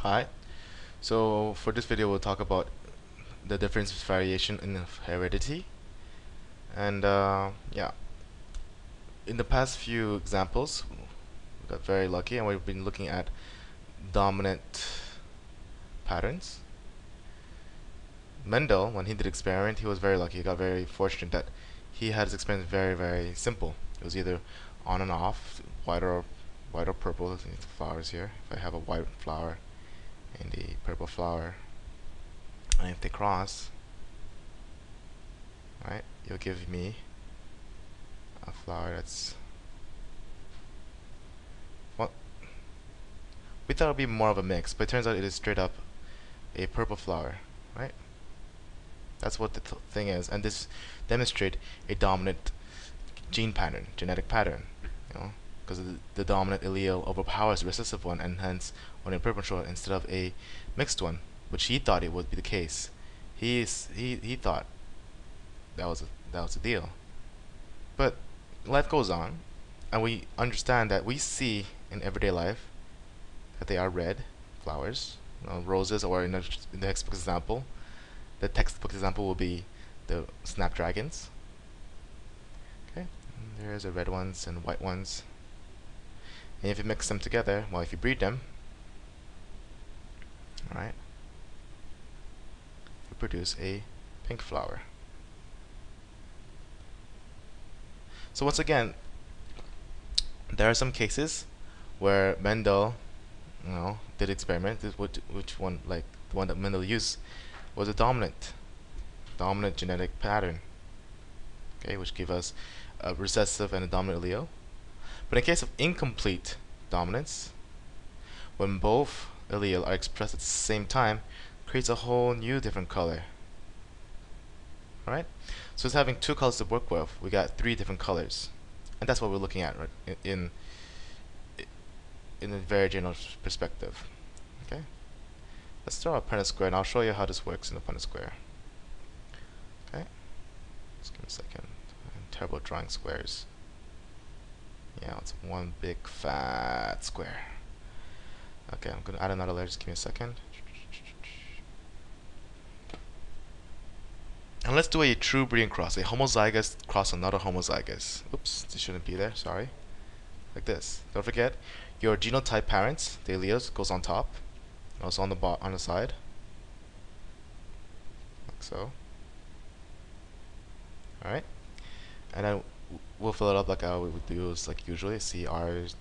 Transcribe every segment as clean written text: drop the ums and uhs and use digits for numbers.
Hi. So for this video, we'll talk about the difference variation in heredity. And yeah, in the past few examples, we got very lucky, and we've been looking at dominant patterns. Mendel, when he did experiment, he was very lucky. He got very fortunate that he had his experiment very simple. It was either on and off, white or purple. The flowers here. If I have a white flower and a purple flower, and if they cross, right, you'll give me a flower that's, well, we thought it would be more of a mix, but it turns out it is straight up a purple flower, right? That's what the thing is, and this demonstrates a dominant gene pattern, genetic pattern, because the dominant allele overpowers the recessive one, and hence when in purple instead of a mixed one, which he thought it would be the case, he thought that was the deal. But life goes on, and we understand that we see in everyday life that they are red flowers, roses, or in the textbook example, the textbook example will be the snapdragons. Okay, and there's the red ones and white ones. And if you mix them together, well, if you breed them, right, you produce a pink flower. So once again, there are some cases where Mendel, did experiment. Which one, like the one that Mendel used, was a dominant genetic pattern, okay, which give us a recessive and a dominant allele. But in case of incomplete dominance, when both alleles are expressed at the same time, creates a whole new different color. Alright? So it's having two colors to work with. We got three different colors. And that's what we're looking at, right, in a very general perspective. Okay? Let's draw a Punnett square, and I'll show you how this works in a Punnett square. Okay? Just give me a second. I'm terrible at drawing squares. Yeah, it's one big fat square. Okay, I'm gonna add another layer. Just give me a second. And let's do a true breeding cross, a homozygous cross another homozygous. Oops, this shouldn't be there, sorry. Like this. Don't forget, your genotype parents, the alleles, goes on top, also on the side, like so. All right, and then we'll fill it up like how we would do, is like usually. CR is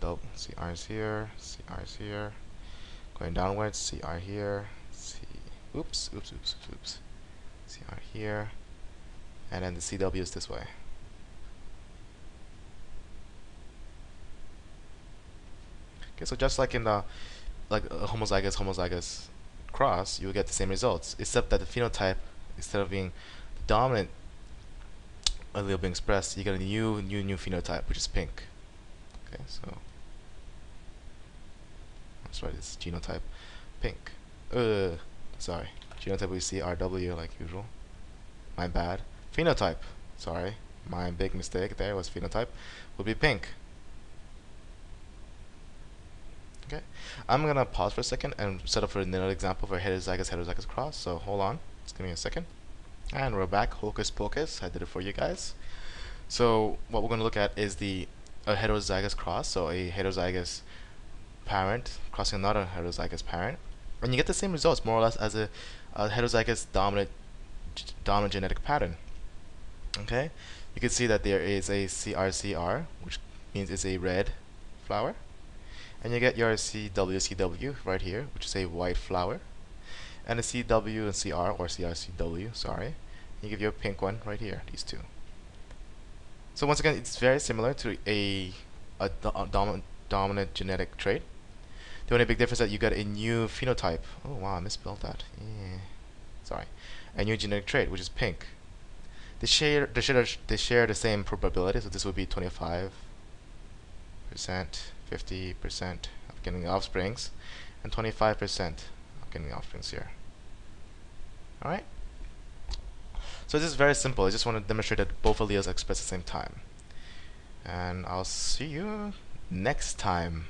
here, CR is here, going downwards. CR here, oops. CR here, and then the CW is this way. Okay, so just like in the a homozygous cross, you will get the same results, except that the phenotype, instead of being the dominant allele being expressed, you get a new phenotype, which is pink. Okay, so that's right, it's genotype pink. Sorry, genotype we see RW like usual. My bad. Phenotype, sorry, my big mistake there was phenotype, would be pink. Okay, I'm gonna pause for a second and set up for another example for heterozygous cross. So hold on, just give me a second, and we're back. Hocus pocus, I did it for you guys. So what we're gonna look at is the heterozygous cross. So a heterozygous parent crossing another heterozygous parent, and you get the same results more or less as a heterozygous dominant genetic pattern. Okay, you can see that there is a CR, which means it's a red flower. And you get your CW right here, which is a white flower, and a CW and CR, or CRCW, sorry. You give you a pink one right here, these two. So once again, it's very similar to a dominant genetic trait. The only big difference is that you get a new phenotype. Oh wow, I misspelled that. Yeah. Sorry. A new genetic trait, which is pink. They share the same probability, so this would be 25%, 50% of getting offsprings, and 25% of getting offsprings here. Alright? So this is very simple. I just want to demonstrate that both alleles express at the same time. And I'll see you next time.